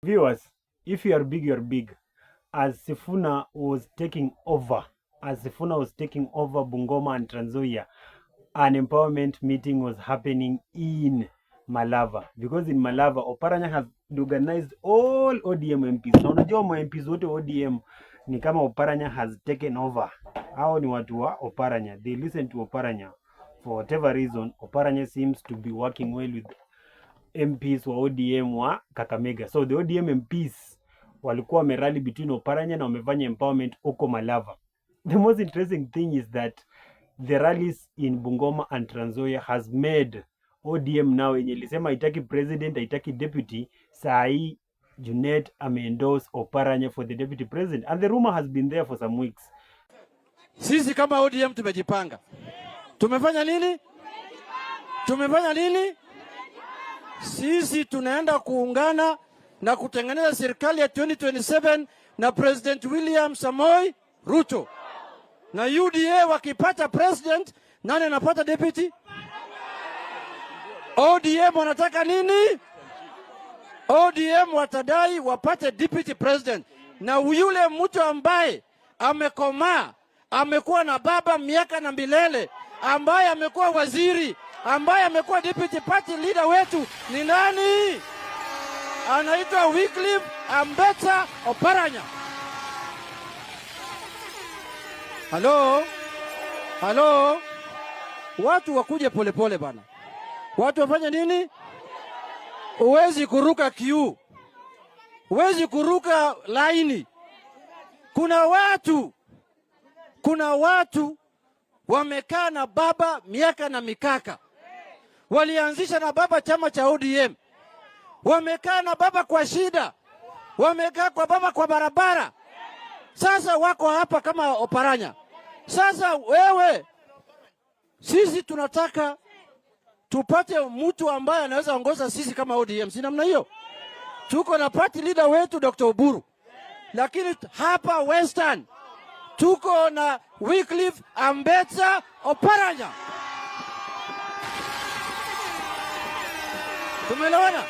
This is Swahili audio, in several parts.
Viewers, if you are big, you are big. As Sifuna was taking over Bungoma and Trans Nzoia, an empowerment meeting was happening in Malava, because in Malava Oparanya has organized all ODM MPs. Na unajua MPs wote ODM ni kama Oparanya has taken over. Hao ni watu wa Oparanya. They listen to Oparanya. For whatever reason, Oparanya seems to be working well with MPs wa ODM wa Kakamega. So the ODM MPs walikuwa wamerally between Oparanya na wamefanya empowerment huko Malava. The most interesting thing is that the rallies in Bungoma and Trans Nzoia has made ODM now yenye ilisema haitaki president, haitaki deputy, saa hii Junet ameendorse Oparanya for the deputy president, and the rumor has been there for some weeks. Sisi kama ODM tumejipanga. Tumefanya nini? Sisi tunaenda kuungana na kutengeneza serikali ya 2027 na President William Samoei Ruto. Na UDA wakipata president, nani anapata deputy? ODM wanataka nini? ODM watadai wapate deputy president. Na yule mtu ambaye amekomaa, amekuwa na baba miaka na milele, ambaye amekuwa waziri, ambaye amekuwa deputy party leader wetu ni nani? Anaitwa Wycliffe Oparanya. Halo. Watu wakuje polepole bana. Watu wafanya nini? Uwezi kuruka kiu. Uwezi kuruka laini. Kuna watu wamekaa na baba miaka na mikaka. Walianzisha na baba chama cha ODM. Wamekaa na baba kwa shida. Wamekaa kwa baba kwa barabara. Sasa wako hapa kama Oparanya. Sasa wewe, sisi tunataka tupate mtu ambaye anaweza ongoza sisi kama ODM. Si namna hiyo? Tuko na party leader wetu Dr. Oburu. Lakini hapa Western tuko na Wycliffe Oparanya. Tumeelewana?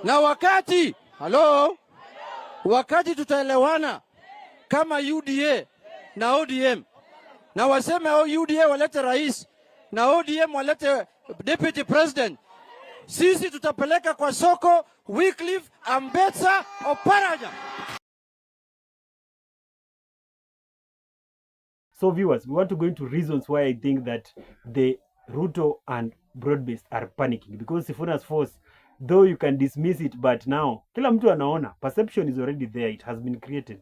Na wakati tutaelewana kama UDA na ODM, na waseme UDA walete rais na ODM walete deputy president, sisi tutapeleka kwa soko Wycliffe Oparanya. So viewers, we want to go into reasons why I think that the Ruto and Broad-Based are panicking, because Sifuna's force, though you can dismiss it, but now kila mtu anaona, perception is already there, it has been created.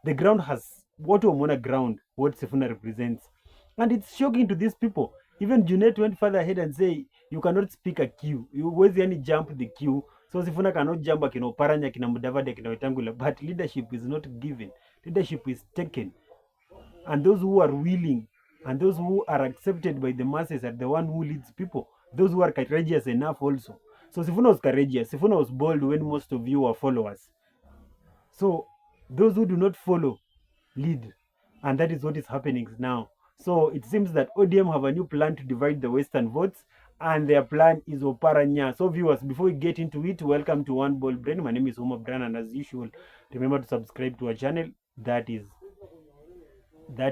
The ground has, what wameona ground, what Sifuna represents, and it's shocking to these people. Even Junet went further ahead and say you cannot speak a queue, you huwezi yani jump the queue. So Sifuna cannot jump akina Oparanya, akina Mudavadi, akina Wetangula, but leadership is not given, leadership is taken. And those who are willing and those who are accepted by the masses are the one who leads people. Those who are courageous enough also. So Sifuna was courageous. Sifuna was bold when most of you are followers. So those who do not follow lead. And that is what is happening now. So it seems that ODM have a new plan to divide the Western votes. And their plan is Oparanya. So viewers, before we get into it, welcome to One Ball Brain. My name is Uma Bran, and as usual, remember to subscribe to our channel. That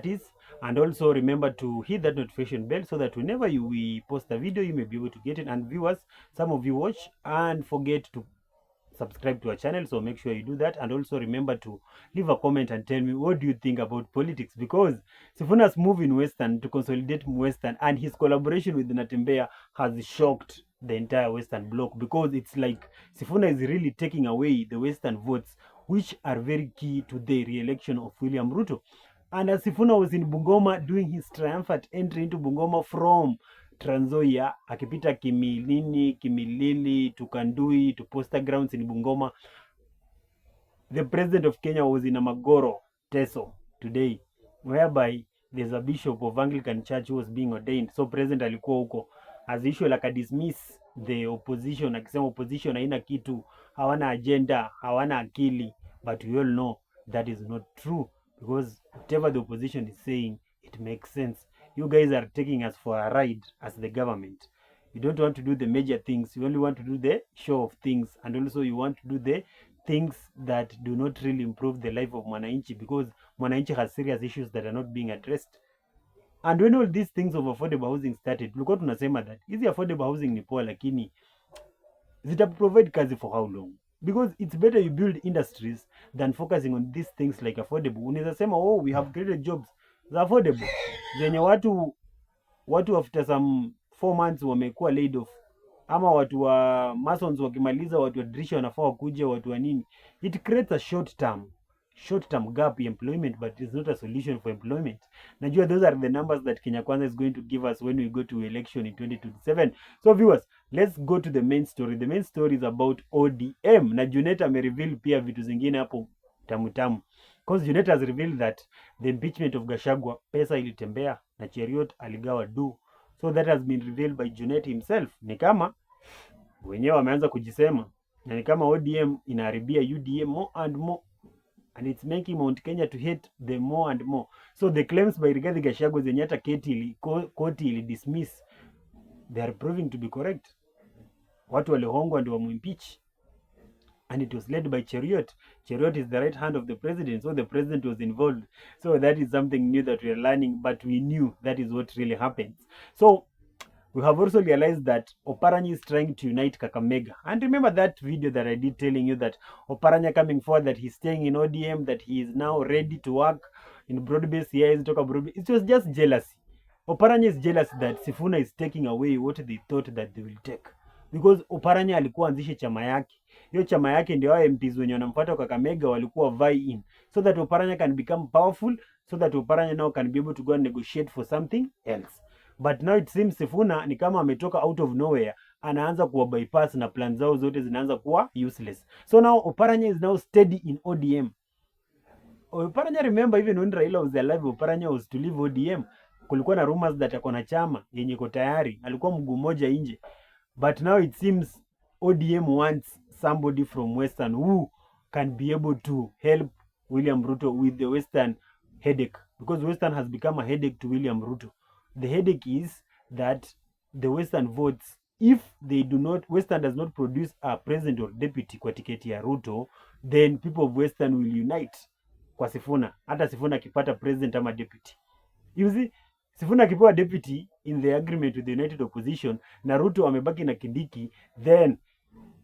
is, and also remember to hit that notification bell so that whenever we post a video, you may be able to get it. And viewers, some of you watch and forget to subscribe to our channel, so make sure you do that. And also remember to leave a comment and tell me what do you think about politics, because Sifuna's move in Western to consolidate Western and his collaboration with Natembeya has shocked the entire Western bloc, because it's like Sifuna is really taking away the Western votes, which are very key to the re-election of William Ruto. And as Sifuna was in Bungoma doing his triumphant entry into Bungoma from Trans Nzoia, akipita Kimilili to Kandui to Posta Grounds in Bungoma, the president of Kenya was in Amagoro, Teso today, whereby there's a bishop of Anglican Church who was being ordained. So president alikuwa huko, as usual akadismiss the opposition, akisema opposition haina kitu, hawana agenda, hawana akili. But we all know that is not true, because whatever the opposition is saying, it makes sense. You guys are taking us for a ride as the government. You don't want to do the major things. You only want to do the show of things, and also you want to do the things that do not really improve the life of mwananchi, because mwananchi has serious issues that are not being addressed. And when all these things of affordable housing started, tulikuwa tunasema that hizi affordable housing ni poa, lakini zita provide kazi for how long? Because it's better you build industries than focusing on these things like affordable. Unaweza sema oh, we have created jobs za affordable zenye watu after some 4 months wamekuwa laid off, ama watu wa masons wakimaliza, watu wa dirisha wanafaa wakuje, watu wa nini. It creates a short term gap in employment, but it's not a solution for employment. Najua those are the numbers that Kenya Kwanza is going to give us when we go to election in 2027. So viewers, let's go to the main story. The main story is about ODM, na Junet amereveal pia vitu zingine hapo tamu, because Junet has revealed that the impeachment of Gachagua, pesa ilitembea na Cheriot aligawa do. So that has been revealed by Junet himself. Ni kama wenyewe wameanza kujisema, na ni kama ODM inaharibia UDA more and more, and it's making Mount Kenya to hate them more and more. So the claims by Rigathi Gachagua zenye hata koti ili dismiss, they are proving to be correct. Watu walihongwa ndio wamuimpeach, and it was led by Cheriot. Cheriot is the right hand of the president, so the president was involved. So that is something new that we are learning, but we knew that is what really happens. So we have also realized that Oparanya is trying to unite Kakamega. And remember that video that I did telling you that Oparanya coming forward, that he's staying in ODM, that he is now ready to work in broad-based. It was just jealousy. Oparanya is jealous that Sifuna is taking away what they thought that they will take. Because Oparanya alikuwa anzishe chama yake. Hiyo chama yake ndio hao MPs wenye wanamfuata Kakamega walikuwa vie in, so that Oparanya can become powerful, so that Oparanya now can be able to go and negotiate for something else. But now it seems Sifuna ni kama ametoka out of nowhere, anaanza kuwa bypass na plan zao zote zinaanza kuwa useless. So now Oparanya is now steady in ODM. Oparanya, remember, even when Raila was alive, Oparanya was to leave ODM. Kulikuwa na rumors that akona chama yenye iko tayari, alikuwa mguu moja nje. But now it seems ODM wants somebody from Western who can be able to help William Ruto with the Western headache, because Western has become a headache to William Ruto. The headache is that the Western votes, if they do not, Western does not produce a president or deputy kwa tiketi ya Ruto, then people of Western will unite kwa Sifuna. Hata Sifuna akipata president ama deputy. You see, Sifuna akipewa deputy in the agreement with the United Opposition, na Ruto amebaki na Kindiki, then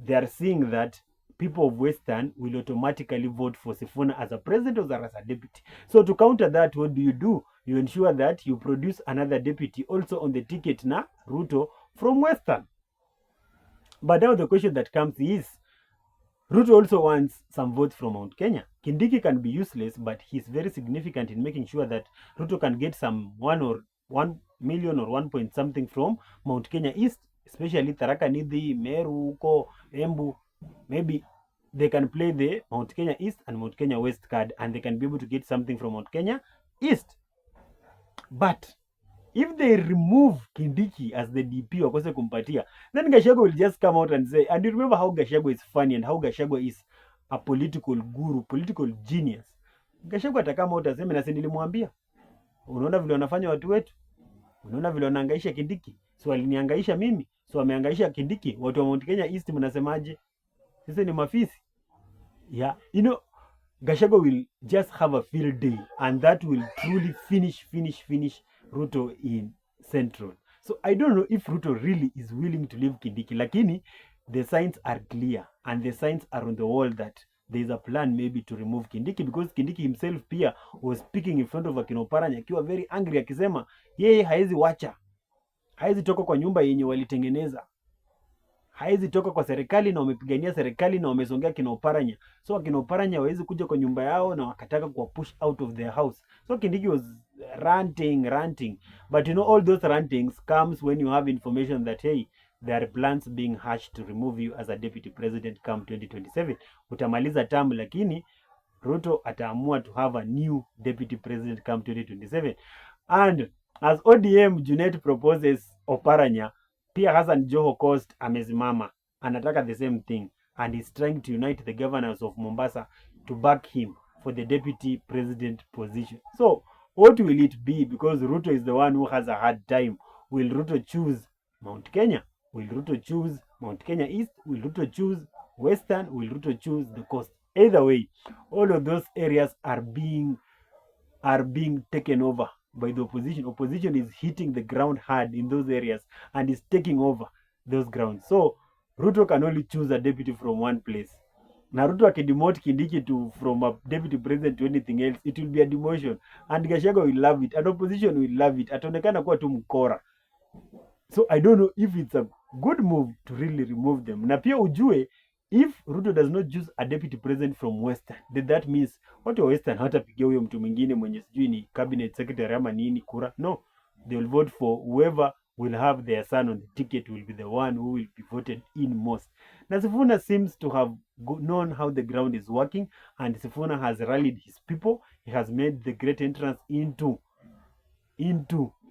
they are seeing that people of Western will automatically vote for Sifuna as a president or as a deputy. So to counter that, what do? You ensure that you produce another deputy also on the ticket na Ruto from Western. But now the question that comes is, Ruto also wants some votes from Mount Kenya. Kindiki can be useless, but he's very significant in making sure that Ruto can get some 1 million or 1 point something from Mount Kenya East, especially Tharaka Nithi, Meru, Embu. Maybe they can play the Mount Kenya East and Mount Kenya West card, and they can be able to get something from Mount Kenya East. But if they remove Kindiki as the DP wakose kumpatia, then Gachagua will just come out and say, and you remember how Gachagua is funny and how Gachagua is a political guru, political genius. Gachagua atakama out aseme, na si nilimwambia, unaona vile wanafanya watu wetu, unaona vile wanahangaisha Kindiki, so walinihangaisha mimi, so wamehangaisha Kindiki, watu wa Mount Kenya East mnasemaje? Sisi ni mafisi. Yeah, you know, Gachagua will just have a field day, and that will truly finish Ruto in Central. So I don't know if Ruto really is willing to leave Kindiki, lakini the signs are clear and the signs are on the wall that there is a plan maybe to remove Kindiki, because Kindiki himself pia was speaking in front of akina Oparanya akiwa very angry, akisema yeye haezi wacha, haezi toka kwa nyumba yenye walitengeneza, haezi toka kwa serikali na wamepigania serikali na wamesongea kina Oparanya. So kina Oparanya hawezi kuja kwa nyumba yao na wakataka kuwa push out of their house. So Kindiki was ranting. But you know, all those rantings comes when you have information that hey, there are plans being hatched to remove you as a deputy president come 2027. Utamaliza term, lakini Ruto ataamua to have a new deputy president come 2027. And as ODM Junet proposes Oparanya, pia Hassan Joho Coast amezimama, anataka the same thing, and he's trying to unite the governors of Mombasa to back him for the deputy president position. So what will it be? Because Ruto is the one who has a hard time. Will Ruto choose Mount Kenya Will Ruto choose Mount Kenya East? Will Ruto choose Western? Will Ruto choose the coast? Either way, all of those areas are being taken over by the opposition. Opposition is hitting the ground hard in those areas and is taking over those grounds. So Ruto can only choose a deputy from one place. Na Ruto akidemote Kindiki from a deputy president to anything else, it will be a demotion. And Gachagua will love it. And opposition will love it. Ataonekana kuwa tu mkora. So I don't know if it's a good move to really remove them. Na pia ujue, if Ruto does not choose a deputy president from Western, then that means watu wa Western hawatapigia huyo mtu mwingine mwenye sijui ni cabinet secretary ama nini kura. No, they will vote for whoever will have their son on the ticket will be the one who will be voted in most. Na Sifuna seems to have known how the ground is working, and Sifuna has rallied his people. He has made the great entrance into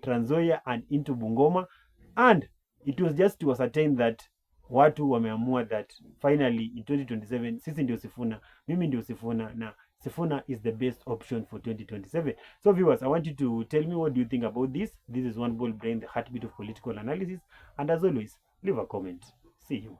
Trans Nzoia and into Bungoma, and it was just to ascertain that watu wameamua that finally in 2027 sisi ndio Sifuna, mimi ndio Sifuna, na Sifuna is the best option for 2027. So viewers, I want you to tell me, what do you think about this? This is One Ball Brain, the heartbeat of political analysis, and as always, leave a comment. See you.